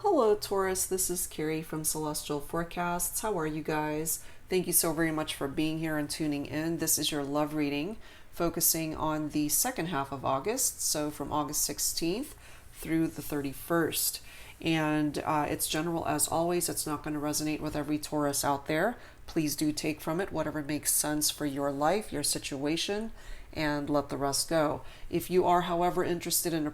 Hello Taurus, this is Carrie from Celestial Forecasts. How are you guys? Thank you so very much for being here and tuning in. This is your love reading focusing on the second half of August, so from August 16th through the 31st. And it's general as always. It's not going to resonate with every Taurus out there. Please do take from it whatever makes sense for your life, your situation, and let the rest go. If you are, however, interested in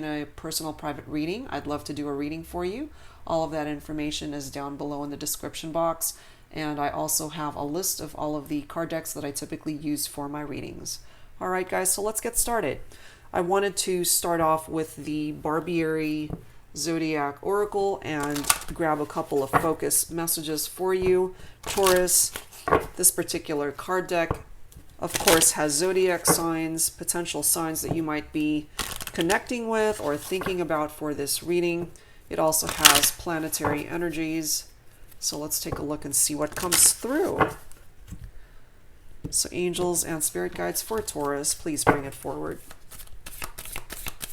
a personal private reading, I'd love to do a reading for you. All of that information is down below in the description box. And I also have a list of all of the card decks that I typically use for my readings. All right, guys, so let's get started. I wanted to start off with the Barbieri Zodiac Oracle and grab a couple of focus messages for you. Taurus, this particular card deck, of course, has zodiac signs, potential signs that you might be connecting with or thinking about for this reading. It also has planetary energies. So let's take a look and see what comes through. So angels and spirit guides for Taurus, please bring it forward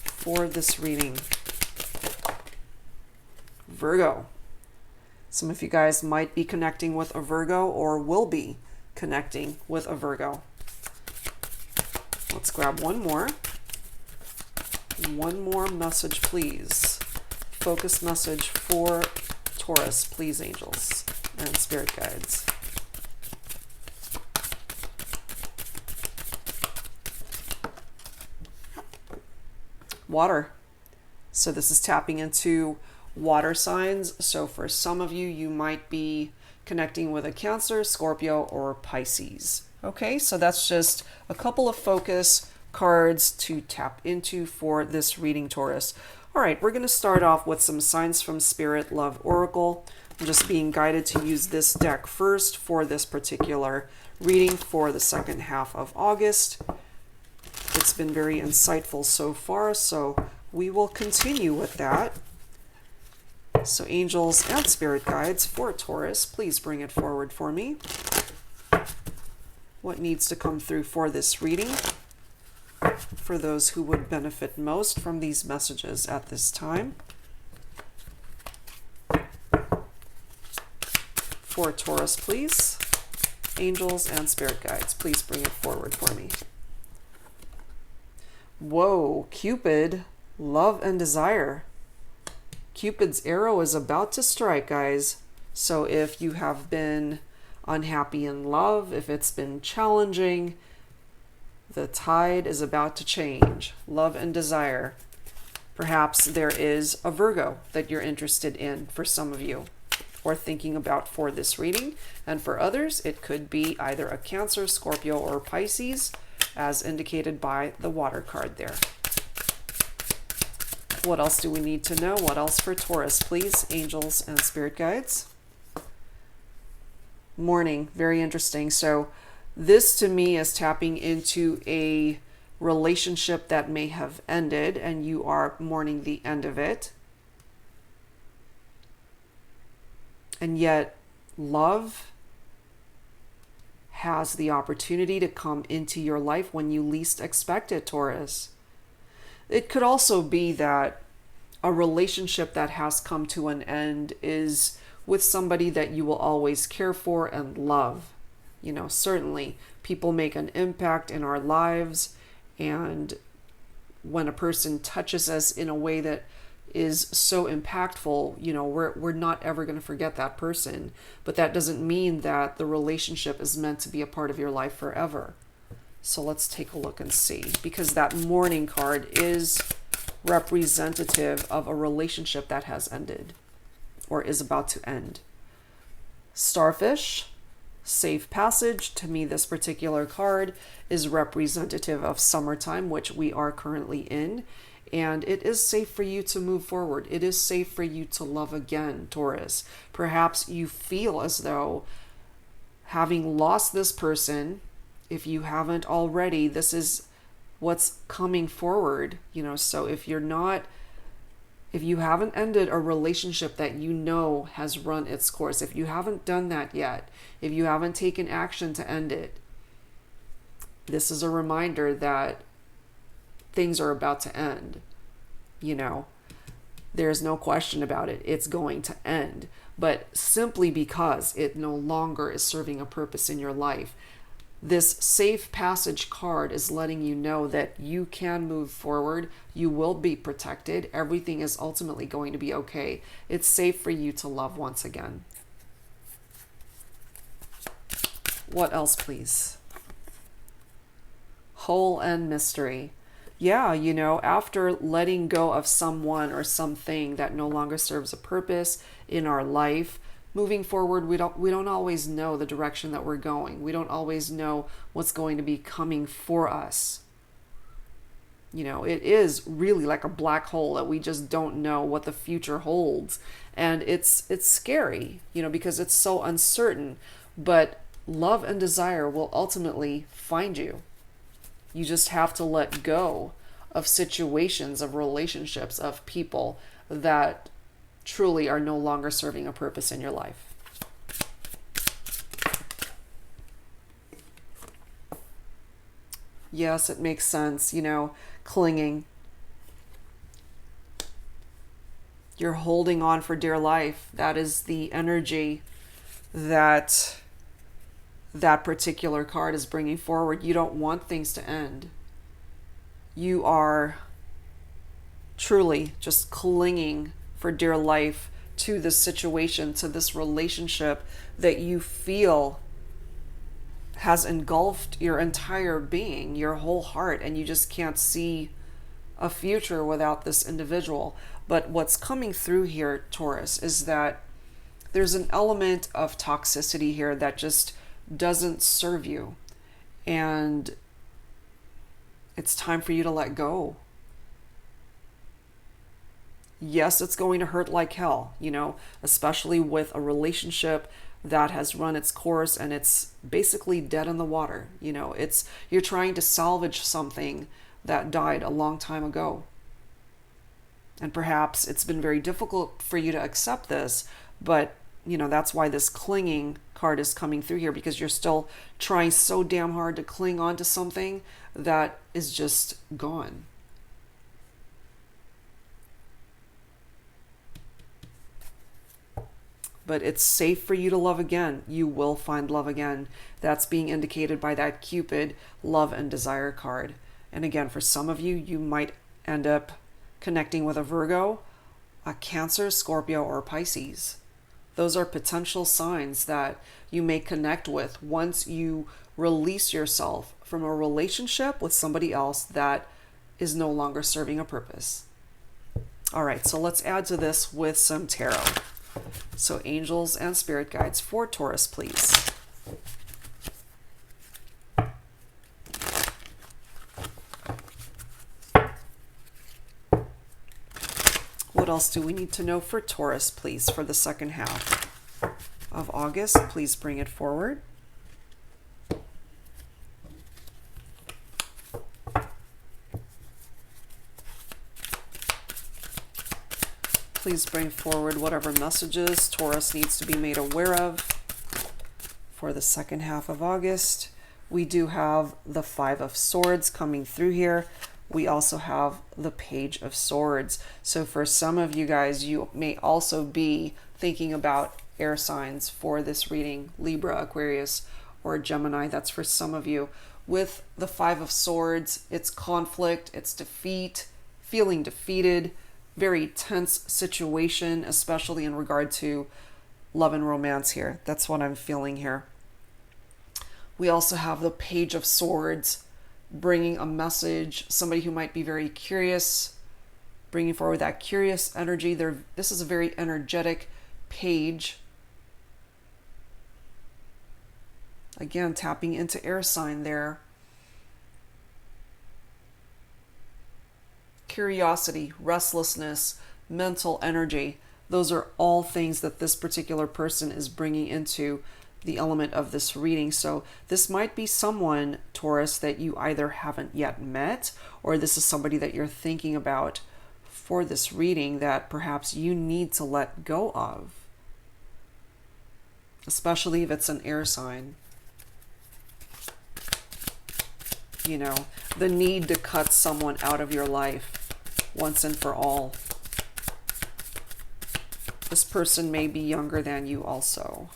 for this reading. Virgo. Some of you guys might be connecting with a Virgo or will be connecting with a Virgo. Let's grab one more. One more message, please. Focus message for Taurus, please, angels and spirit guides. Water. So this is tapping into water signs. So for some of you, you might be connecting with a Cancer, Scorpio, or Pisces. Okay, so that's just a couple of focus cards to tap into for this reading, Taurus. All right, we're going to start off with some signs from Spirit Love Oracle. I'm just being guided to use this deck first for this particular reading for the second half of August. It's been very insightful so far, so we will continue with that. So angels and spirit guides for Taurus, please bring it forward for me. What needs to come through for this reading for those who would benefit most from these messages at this time? For Taurus, please. Angels and spirit guides, please bring it forward for me. Whoa, Cupid, love and desire. Cupid's arrow is about to strike, guys. So if you have been unhappy in love, if it's been challenging, the tide is about to change. Love and desire. Perhaps there is a Virgo that you're interested in for some of you, or thinking about for this reading. And for others, it could be either a Cancer, Scorpio, or Pisces, as indicated by the water card there. What else do we need to know? What else for Taurus, please, angels and spirit guides? Mourning, very interesting. So this to me is tapping into a relationship that may have ended and you are mourning the end of it. And yet love has the opportunity to come into your life when you least expect it, Taurus. It could also be that a relationship that has come to an end is with somebody that you will always care for and love. You know, certainly people make an impact in our lives, and when a person touches us in a way that is so impactful, you know, we're not ever going to forget that person. But that doesn't mean that the relationship is meant to be a part of your life forever. So let's take a look and see, because that mourning card is representative of a relationship that has ended or is about to end. Starfish, safe passage. To me, this particular card is representative of summertime, which we are currently in. And it is safe for you to move forward. It is safe for you to love again, Taurus. Perhaps you feel as though having lost this person, if you haven't already, this is what's coming forward, you know. So if you haven't ended a relationship that you know has run its course, if you haven't done that yet, if you haven't taken action to end it, this is a reminder that things are about to end, you know. There's no question about it. It's going to end. But simply because it no longer is serving a purpose in your life, this safe passage card is letting you know that you can move forward. You will be protected. Everything is ultimately going to be okay. It's safe for you to love once again. What else, please? Whole and mystery. Yeah, you know, after letting go of someone or something that no longer serves a purpose in our life, moving forward, we don't always know the direction that we're going. We don't always know what's going to be coming for us. You know, it is really like a black hole that we just don't know what the future holds. And it's scary, you know, because it's so uncertain. But love and desire will ultimately find you. You just have to let go of situations, of relationships, of people that truly are no longer serving a purpose in your life. Yes, it makes sense, you know, clinging. You're holding on for dear life. That is the energy that particular card is bringing forward. You don't want things to end. You are truly just clinging for dear life to this situation, to this relationship that you feel has engulfed your entire being, your whole heart, and you just can't see a future without this individual. But what's coming through here, Taurus, is that there's an element of toxicity here that just doesn't serve you, and it's time for you to let go. Yes, it's going to hurt like hell, you know, especially with a relationship that has run its course and it's basically dead in the water. You know, you're trying to salvage something that died a long time ago. And perhaps it's been very difficult for you to accept this, but you know, that's why this clinging card is coming through here, because you're still trying so damn hard to cling on to something that is just gone. But it's safe for you to love again. You will find love again. That's being indicated by that Cupid love and desire card. And again, for some of you, you might end up connecting with a Virgo, a Cancer, Scorpio, or Pisces. Those are potential signs that you may connect with once you release yourself from a relationship with somebody else that is no longer serving a purpose. All right, so let's add to this with some tarot. So angels and spirit guides for Taurus, please. What else do we need to know for Taurus, please, for the second half of August? Please bring it forward. Please bring forward whatever messages Taurus needs to be made aware of for the second half of August. We do have the Five of Swords coming through here. We also have the Page of Swords. So for some of you guys, you may also be thinking about air signs for this reading, Libra, Aquarius, or Gemini. That's for some of you. With the Five of Swords, it's conflict, it's defeat, feeling defeated, very tense situation, especially in regard to love and romance here. That's what I'm feeling here. We also have the Page of Swords, bringing a message, somebody who might be very curious, bringing forward that curious energy. This is a very energetic page. Again, tapping into air sign there. Curiosity, restlessness, mental energy. Those are all things that this particular person is bringing into the element of this reading. So this might be someone, Taurus, that you either haven't yet met, or this is somebody that you're thinking about for this reading that perhaps you need to let go of, especially if it's an air sign. You know, the need to cut someone out of your life once and for all. This person may be younger than you also.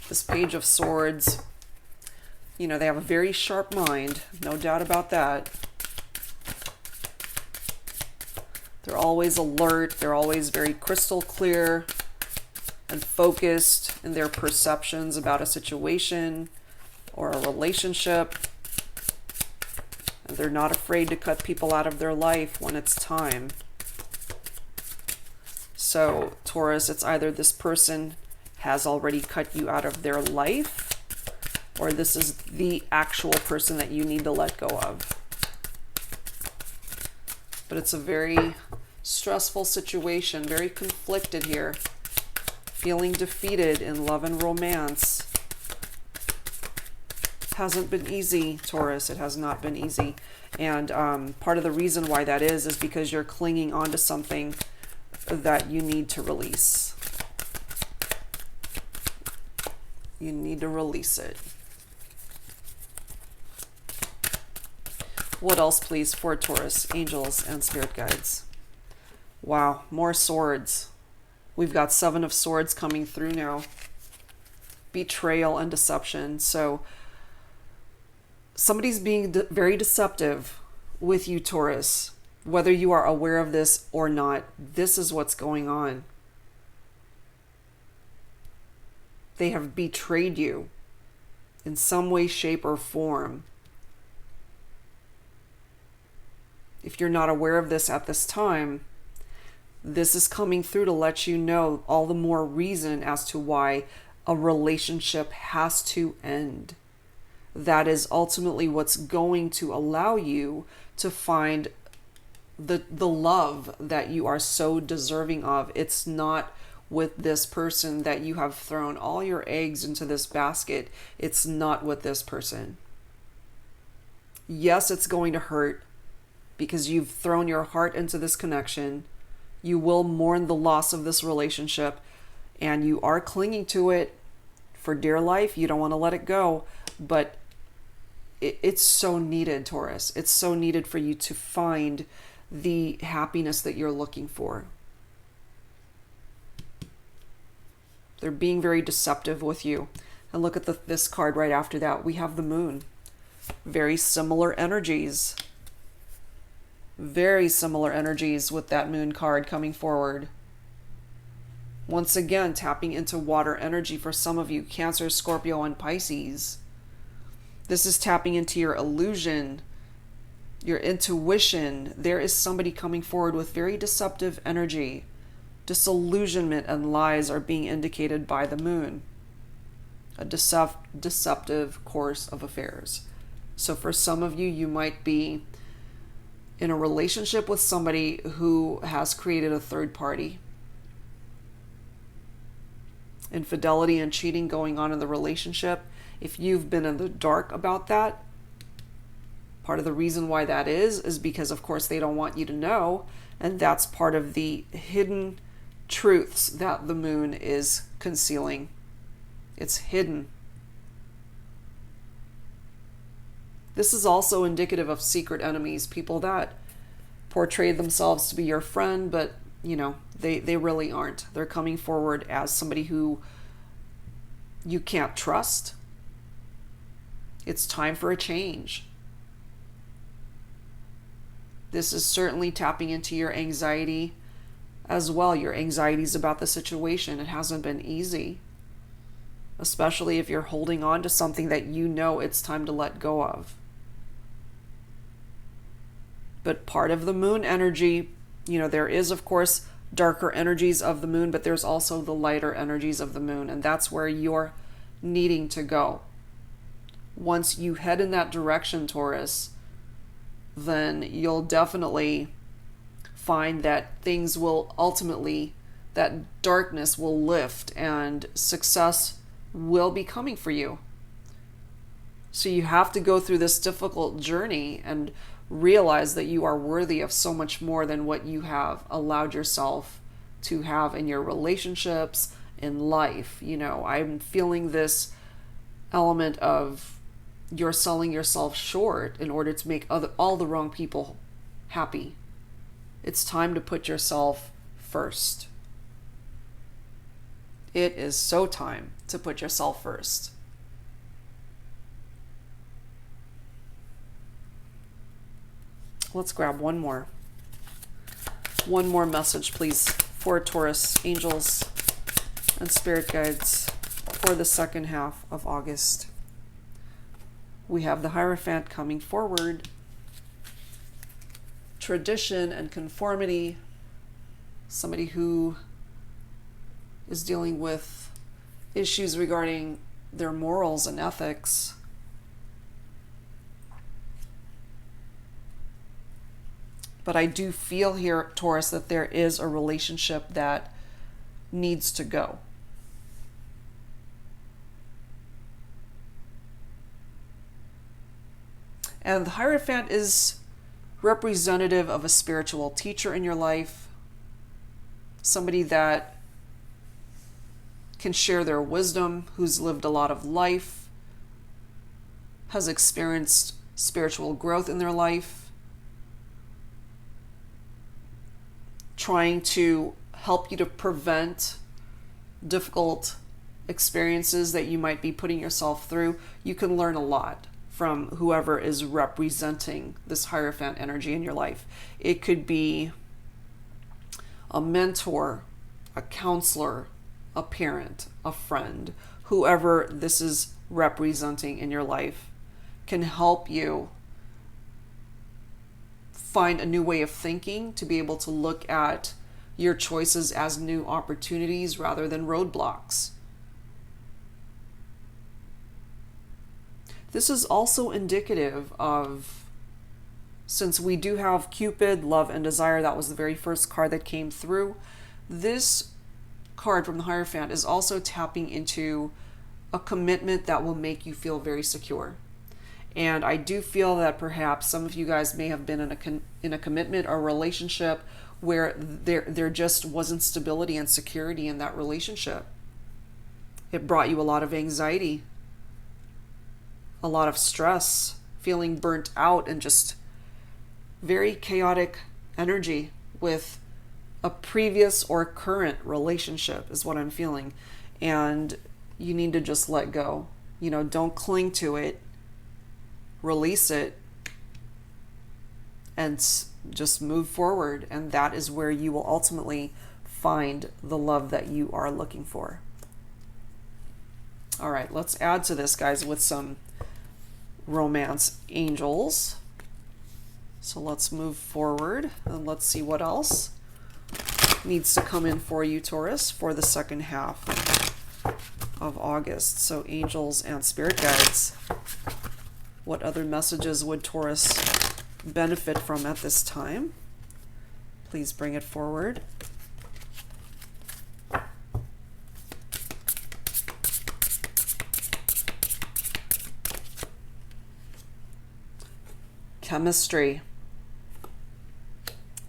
This Page of Swords, you know, they have a very sharp mind, no doubt about that. They're always alert, they're always very crystal clear and focused in their perceptions about a situation or a relationship. And they're not afraid to cut people out of their life when it's time. So, Taurus, it's either this person has already cut you out of their life, or this is the actual person that you need to let go of. But it's a very stressful situation, very conflicted here. Feeling defeated in love and romance. Hasn't been easy, Taurus. It has not been easy. And part of the reason why that is because you're clinging onto something that you need to release. You need to release it. What else, please, for Taurus, angels, and spirit guides? Wow, more swords. We've got 7 of Swords coming through now. Betrayal and deception. So somebody's being very deceptive with you, Taurus. Whether you are aware of this or not, this is what's going on. They have betrayed you in some way, shape, or form. If you're not aware of this at this time, this is coming through to let you know all the more reason as to why a relationship has to end. That is ultimately what's going to allow you to find the love that you are so deserving of. It's not with this person that you have thrown all your eggs into this basket. It's not with this person. Yes, it's going to hurt because you've thrown your heart into this connection. You will mourn the loss of this relationship and you are clinging to it for dear life. You don't want to let it go, but it's so needed, Taurus. It's so needed for you to find the happiness that you're looking for. They're being very deceptive with you. And look at this card right after that. We have the Moon. Very similar energies. Very similar energies with that Moon card coming forward. Once again, tapping into water energy for some of you, Cancer, Scorpio, and Pisces. This is tapping into your illusion, your intuition. There is somebody coming forward with very deceptive energy. Disillusionment and lies are being indicated by the Moon. A deceptive course of affairs. So for some of you, you might be in a relationship with somebody who has created a third party. Infidelity and cheating going on in the relationship. If you've been in the dark about that, part of the reason why that is because, of course, they don't want you to know. And that's part of the hidden truths that the Moon is concealing. It's hidden. This is also indicative of secret enemies, people that portray themselves to be your friend, but you know, they really aren't. They're coming forward as somebody who you can't trust. It's time for a change. This is certainly tapping into your anxiety as well. Your anxieties about the situation. It hasn't been easy, especially if you're holding on to something that you know it's time to let go of. But part of the Moon energy, you know, there is, of course, darker energies of the Moon, but there's also the lighter energies of the Moon, and that's where you're needing to go. Once you head in that direction, Taurus, then you'll definitely find that things will ultimately, that darkness will lift and success will be coming for you. So you have to go through this difficult journey and realize that you are worthy of so much more than what you have allowed yourself to have in your relationships, in life. You know, I'm feeling this element of you're selling yourself short in order to make all the wrong people happy. It's time to put yourself first. It is so time to put yourself first. Let's grab one more. One more message, please, for Taurus, angels, and spirit guides for the second half of August. We have the Hierophant coming forward. Tradition and conformity. Somebody who is dealing with issues regarding their morals and ethics. But I do feel here, Taurus, that there is a relationship that needs to go. And the Hierophant is representative of a spiritual teacher in your life. Somebody that can share their wisdom, who's lived a lot of life, has experienced spiritual growth in their life, trying to help you to prevent difficult experiences that you might be putting yourself through. You can learn a lot from whoever is representing this Hierophant energy in your life. It could be a mentor, a counselor, a parent, a friend. Whoever this is representing in your life can help you find a new way of thinking, to be able to look at your choices as new opportunities rather than roadblocks. This is also indicative of, since we do have Cupid, love and desire, that was the very first card that came through. This card from the Hierophant is also tapping into a commitment that will make you feel very secure. And I do feel that perhaps some of you guys may have been in a commitment or relationship where there just wasn't stability and security in that relationship. It brought you a lot of anxiety, a lot of stress, feeling burnt out, and just very chaotic energy with a previous or current relationship is what I'm feeling. And you need to just let go. You know, don't cling to it. Release it and just move forward. And that is where you will ultimately find the love that you are looking for. All right, let's add to this, guys, with some romance angels. So let's move forward and let's see what else needs to come in for you, Taurus, for the second half of August. So angels and spirit guides. What other messages would Taurus benefit from at this time? Please bring it forward. Chemistry.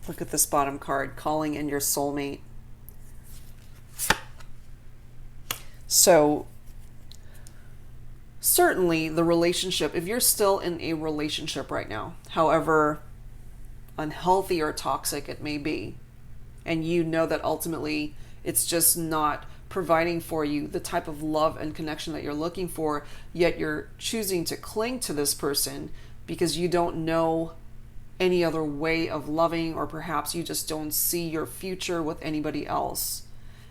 Look at this bottom card, calling in your soulmate. So certainly the relationship, if you're still in a relationship right now, however unhealthy or toxic it may be, and you know that ultimately it's just not providing for you the type of love and connection that you're looking for, yet you're choosing to cling to this person because you don't know any other way of loving, or perhaps you just don't see your future with anybody else.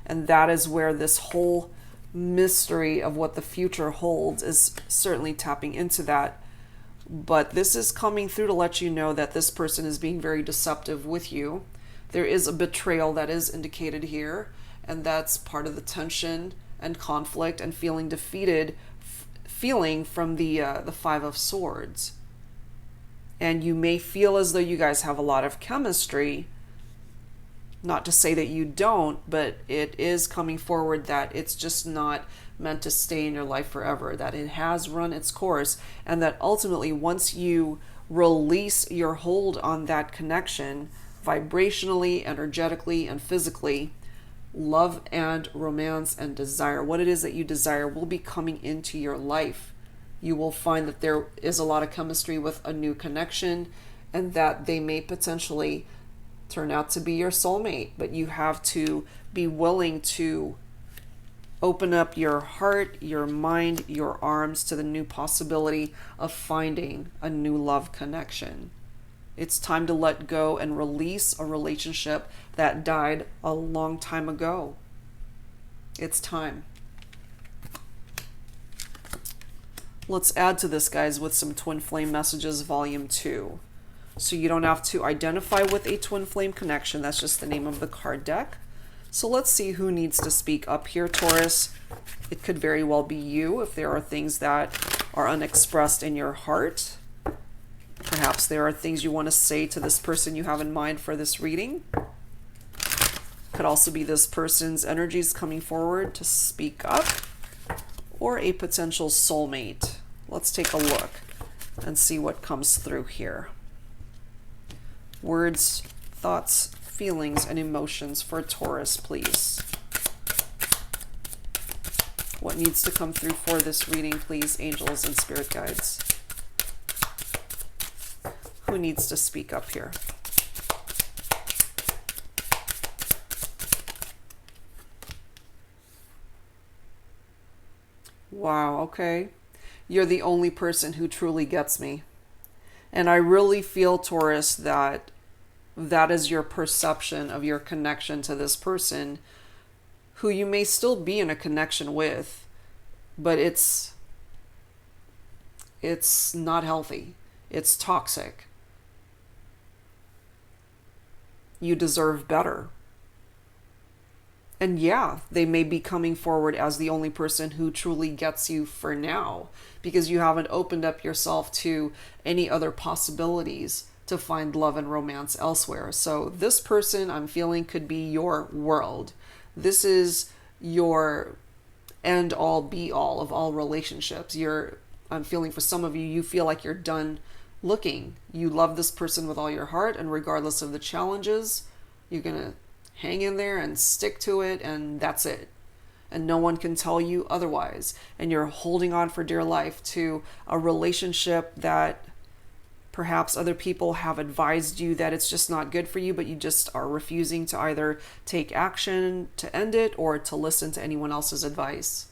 And that is where this whole mystery of what the future holds is certainly tapping into that. But this is coming through to let you know that this person is being very deceptive with you. There is a betrayal that is indicated here, and that's part of the tension and conflict and feeling defeated, feeling from the Five of Swords. And you may feel as though you guys have a lot of chemistry. Not to say that you don't, but it is coming forward that it's just not meant to stay in your life forever, that it has run its course, and that ultimately once you release your hold on that connection, vibrationally, energetically, and physically, love and romance and desire, what it is that you desire, will be coming into your life You will find that there is a lot of chemistry with a new connection, and that they may potentially turn out to be your soulmate, but you have to be willing to open up your heart, your mind, your arms to the new possibility of finding a new love connection. It's time to let go and release a relationship that died a long time ago. It's time. Let's add to this, guys, with some Twin Flame Messages Volume 2. So you don't have to identify with a twin flame connection. That's just the name of the card deck. So let's see who needs to speak up here, Taurus. It could very well be you if there are things that are unexpressed in your heart. Perhaps there are things you want to say to this person you have in mind for this reading. Could also be this person's energies coming forward to speak up, or a potential soulmate. Let's take a look and see what comes through here. Words, thoughts, feelings, and emotions for Taurus, please. What needs to come through for this reading, please, angels and spirit guides? Who needs to speak up here? Wow, okay. You're the only person who truly gets me. And I really feel, Taurus, that that is your perception of your connection to this person, who you may still be in a connection with, but it's not healthy. It's toxic. You deserve better. And yeah, they may be coming forward as the only person who truly gets you for now, because you haven't opened up yourself to any other possibilities to find love and romance elsewhere. So this person, I'm feeling, could be your world. This is your end all be all of all relationships. I'm feeling for some of you, you feel like you're done looking. You love this person with all your heart, and regardless of the challenges, you're gonna hang in there and stick to it, and that's it. And no one can tell you otherwise. And you're holding on for dear life to a relationship that perhaps other people have advised you that it's just not good for you, but you just are refusing to either take action to end it or to listen to anyone else's advice.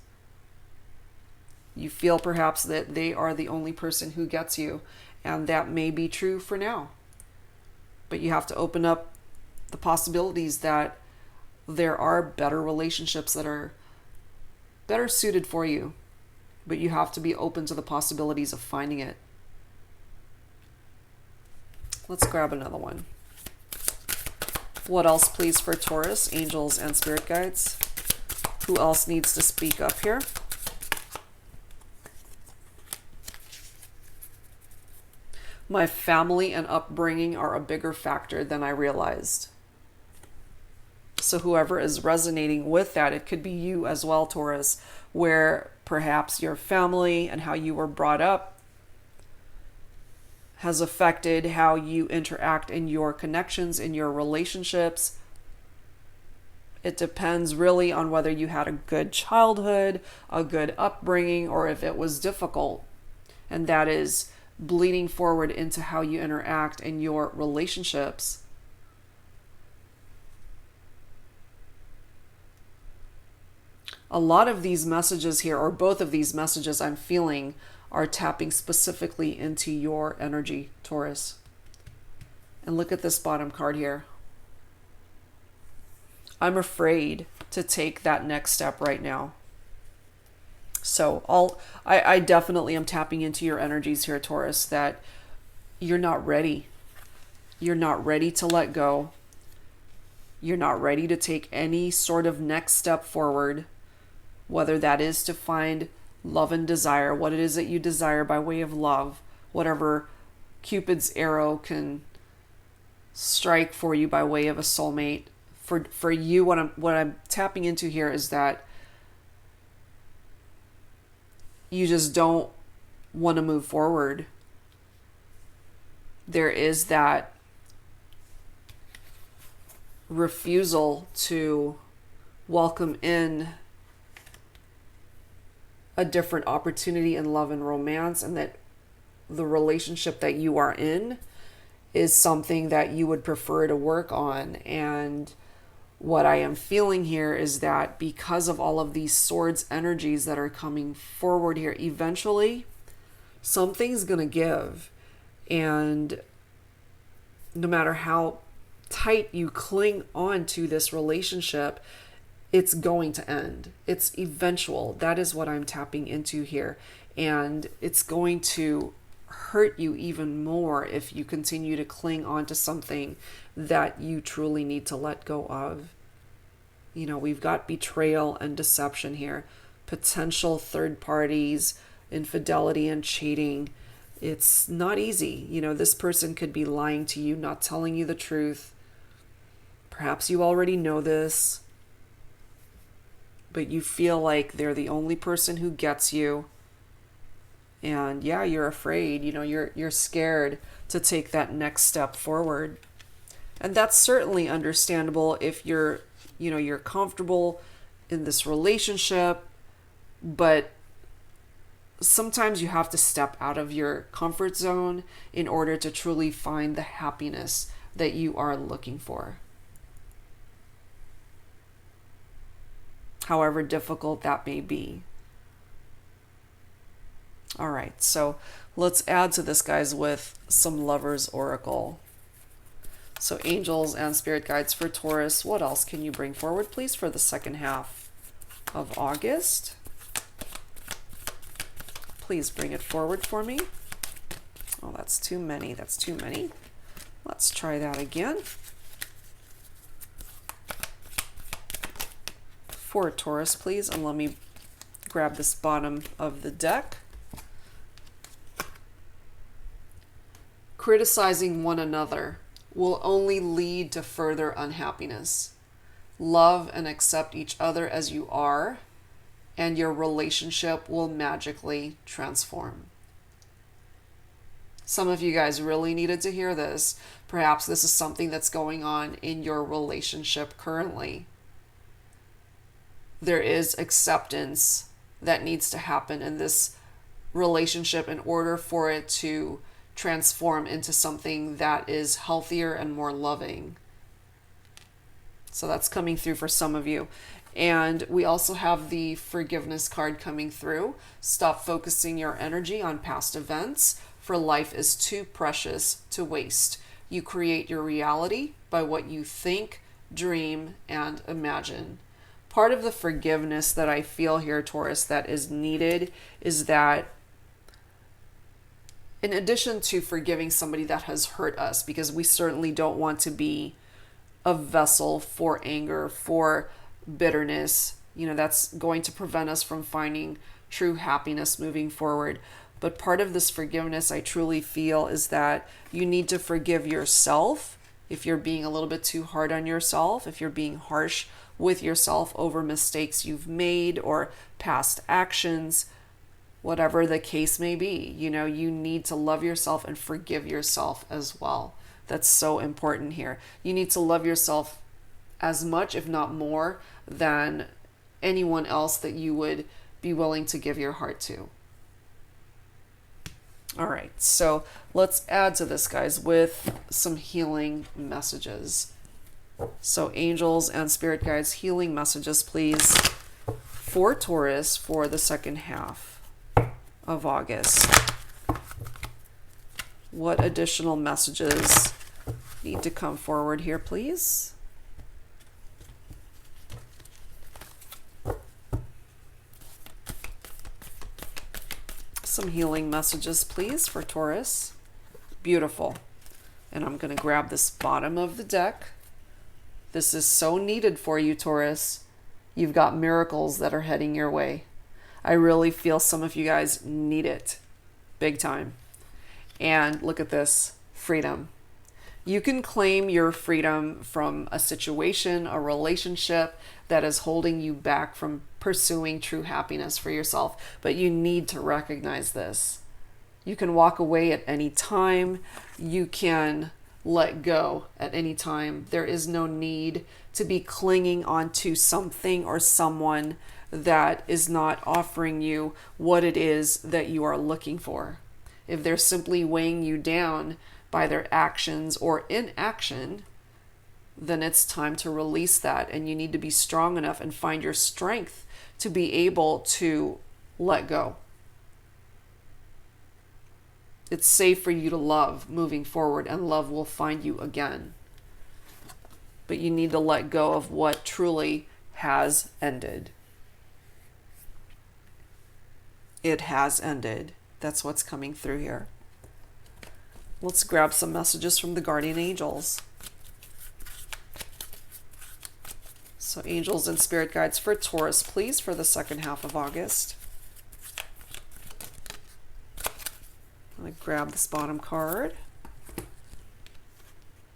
You feel perhaps that they are the only person who gets you, and that may be true for now. But you have to open up the possibilities that there are better relationships that are better suited for you, but you have to be open to the possibilities of finding it. Let's grab another one. What else, please, for Taurus, angels and spirit guides? Who else needs to speak up here? My family and upbringing are a bigger factor than I realized. So whoever is resonating with that, it could be you as well, Taurus, where perhaps your family and how you were brought up has affected how you interact in your connections, in your relationships. It depends really on whether you had a good childhood, a good upbringing, or if it was difficult. And that is bleeding forward into how you interact in your relationships. A lot of these messages here, or both of these messages I'm feeling, are tapping specifically into your energy, Taurus. And look at this bottom card here. I'm afraid to take that next step right now. So I definitely am tapping into your energies here, Taurus, that you're not ready. You're not ready to let go. You're not ready to take any sort of next step forward, whether that is to find love and desire, what it is that you desire by way of love, whatever Cupid's arrow can strike for you by way of a soulmate. For you, what I'm tapping into here is that you just don't want to move forward. There is that refusal to welcome in a different opportunity in love and romance, and that the relationship that you are in is something that you would prefer to work on. And what I am feeling here is that because of all of these swords energies that are coming forward here, eventually something's going to give. And no matter how tight you cling on to this relationship, it's going to end. It's eventual. That is what I'm tapping into here. And it's going to hurt you even more if you continue to cling on to something that you truly need to let go of. You know, we've got betrayal and deception here, potential third parties, infidelity and cheating. It's not easy. You know, this person could be lying to you, not telling you the truth. Perhaps you already know this, but you feel like they're the only person who gets you. And yeah, you're afraid, you know, you're scared to take that next step forward. And that's certainly understandable if you're comfortable in this relationship, but sometimes you have to step out of your comfort zone in order to truly find the happiness that you are looking for. However difficult that may be. All right, so let's add to this, guys, with some Lovers Oracle. So angels and spirit guides for Taurus, what else can you bring forward, please, for the second half of August? Please bring it forward for me. Oh, that's too many. That's too many. Let's try that again. For Taurus, please, and let me grab this bottom of the deck. Criticizing one another will only lead to further unhappiness. Love and accept each other as you are, and your relationship will magically transform. Some of you guys really needed to hear this. Perhaps this is something that's going on in your relationship currently. There is acceptance that needs to happen in this relationship in order for it to transform into something that is healthier and more loving. So that's coming through for some of you. And we also have the forgiveness card coming through. Stop focusing your energy on past events, for life is too precious to waste. You create your reality by what you think, dream, and imagine. Part of the forgiveness that I feel here, Taurus, that is needed is that in addition to forgiving somebody that has hurt us, because we certainly don't want to be a vessel for anger, for bitterness, that's going to prevent us from finding true happiness moving forward. But part of this forgiveness, I truly feel, is that you need to forgive yourself if you're being a little bit too hard on yourself, if you're being harsh with yourself over mistakes you've made or past actions, whatever the case may be. You need to love yourself and forgive yourself as well. That's so important here. You need to love yourself as much, if not more, than anyone else that you would be willing to give your heart to. All right, so let's add to this, guys, with some healing messages. So angels and spirit guides, healing messages, please, for Taurus for the second half of August. What additional messages need to come forward here, please? Some healing messages, please, for Taurus. Beautiful. And I'm going to grab this bottom of the deck. This is so needed for you, Taurus. You've got miracles that are heading your way. I really feel some of you guys need it. Big time. And look at this. Freedom. You can claim your freedom from a situation, a relationship that is holding you back from pursuing true happiness for yourself. But you need to recognize this. You can walk away at any time. You can let go at any time. There is no need to be clinging onto something or someone that is not offering you what it is that you are looking for. If they're simply weighing you down by their actions or inaction, then it's time to release that, and you need to be strong enough and find your strength to be able to let go. It's safe for you to love moving forward, and love will find you again. But you need to let go of what truly has ended. It has ended. That's what's coming through here. Let's grab some messages from the guardian angels. So angels and spirit guides for Taurus, please, for the second half of August. I'm going to grab this bottom card.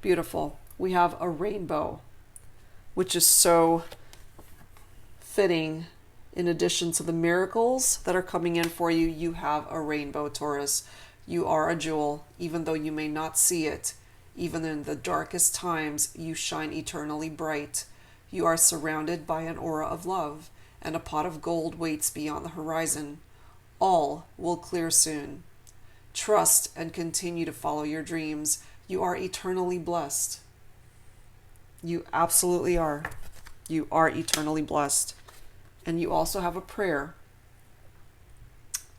Beautiful. We have a rainbow, which is so fitting. In addition to the miracles that are coming in for you, you have a rainbow, Taurus. You are a jewel, even though you may not see it. Even in the darkest times, you shine eternally bright. You are surrounded by an aura of love, and a pot of gold waits beyond the horizon. All will clear soon. Trust and continue to follow your dreams. You are eternally blessed. You absolutely are. You are eternally blessed. And you also have a prayer.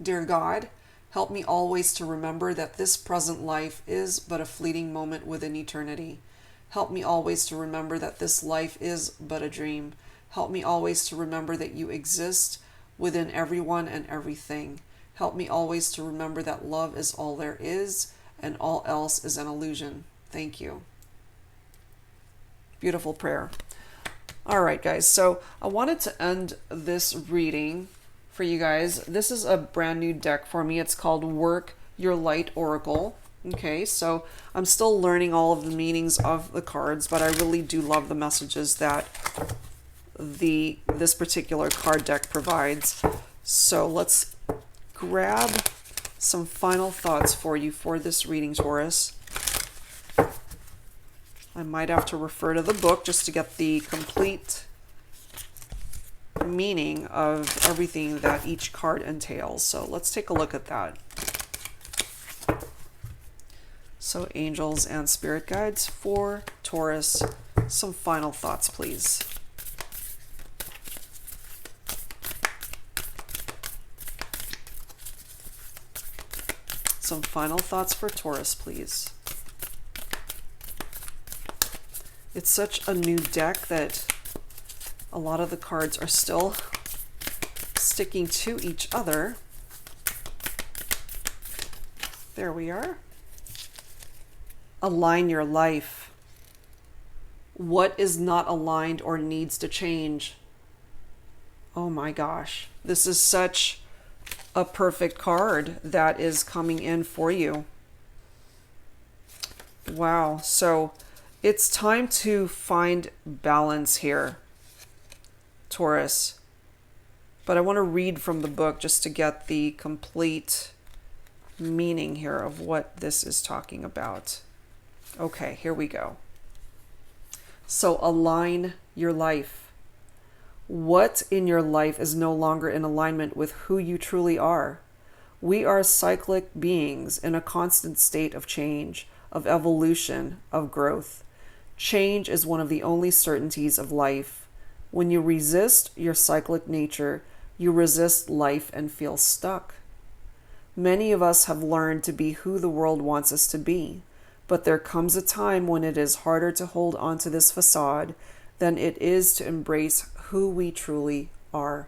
Dear God, help me always to remember that this present life is but a fleeting moment within eternity. Help me always to remember that this life is but a dream. Help me always to remember that you exist within everyone and everything. Help me always to remember that love is all there is and all else is an illusion. Thank you. Beautiful prayer. All right, guys. So I wanted to end this reading for you guys. This is a brand new deck for me. It's called Work Your Light Oracle. Okay, so I'm still learning all of the meanings of the cards, but I really do love the messages that this particular card deck provides. So let's grab some final thoughts for you for this reading, Taurus. I might have to refer to the book just to get the complete meaning of everything that each card entails. So let's take a look at that. So angels and spirit guides for Taurus, some final thoughts, please. Some final thoughts for Taurus, please. It's such a new deck that a lot of the cards are still sticking to each other. There we are. Align your life. What is not aligned or needs to change? Oh my gosh. This is such a perfect card that is coming in for you. Wow. So it's time to find balance here, Taurus. But I want to read from the book just to get the complete meaning here of what this is talking about. Okay, here we go. So align your life. What in your life is no longer in alignment with who you truly are? We are cyclic beings in a constant state of change, of evolution, of growth. Change is one of the only certainties of life. When you resist your cyclic nature, you resist life and feel stuck. Many of us have learned to be who the world wants us to be, but there comes a time when it is harder to hold on to this facade than it is to embrace who we truly are,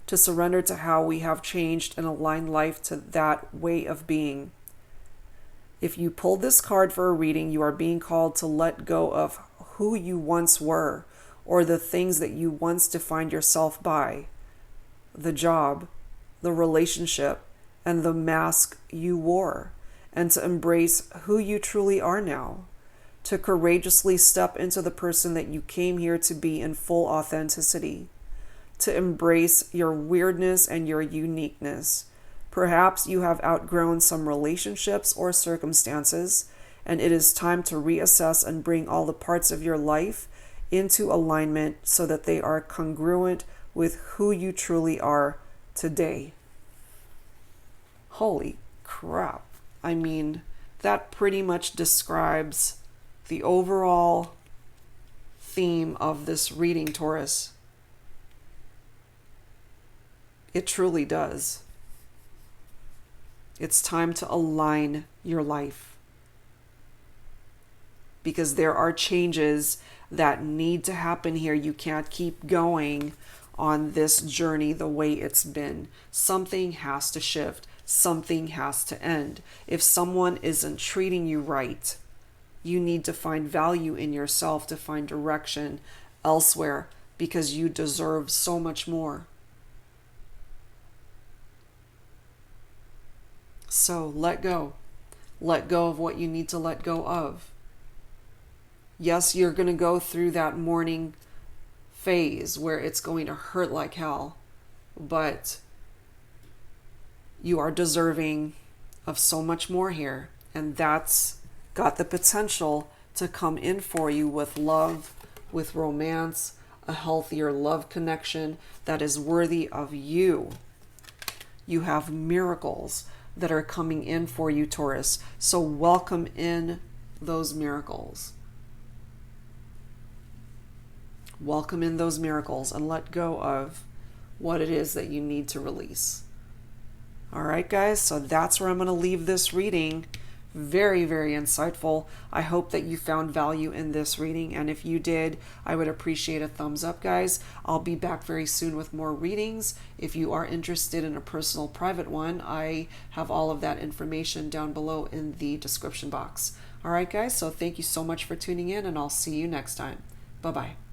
to surrender to how we have changed and align life to that way of being. If you pulled this card for a reading, you are being called to let go of who you once were or the things that you once defined yourself by, the job, the relationship, and the mask you wore, and to embrace who you truly are now, to courageously step into the person that you came here to be in full authenticity, to embrace your weirdness and your uniqueness. Perhaps you have outgrown some relationships or circumstances, and it is time to reassess and bring all the parts of your life into alignment so that they are congruent with who you truly are today. Holy crap. I mean, that pretty much describes the overall theme of this reading, Taurus. It truly does. It's time to align your life, because there are changes that need to happen here. You can't keep going on this journey the way it's been. Something has to shift. Something has to end. If someone isn't treating you right, you need to find value in yourself, to find direction elsewhere, because you deserve so much more. So let go. Let go of what you need to let go of. Yes, you're going to go through that mourning phase where it's going to hurt like hell, but you are deserving of so much more here, and that's got the potential to come in for you with love, with romance, a healthier love connection that is worthy of you. You have miracles that are coming in for you, Taurus. So welcome in those miracles. Welcome in those miracles and let go of what it is that you need to release. All right, guys, so that's where I'm going to leave this reading. Very, very insightful. I hope that you found value in this reading, and if you did, I would appreciate a thumbs up, guys. I'll be back very soon with more readings. If you are interested in a personal private one, I have all of that information down below in the description box. All right, guys, so thank you so much for tuning in, and I'll see you next time. Bye-bye.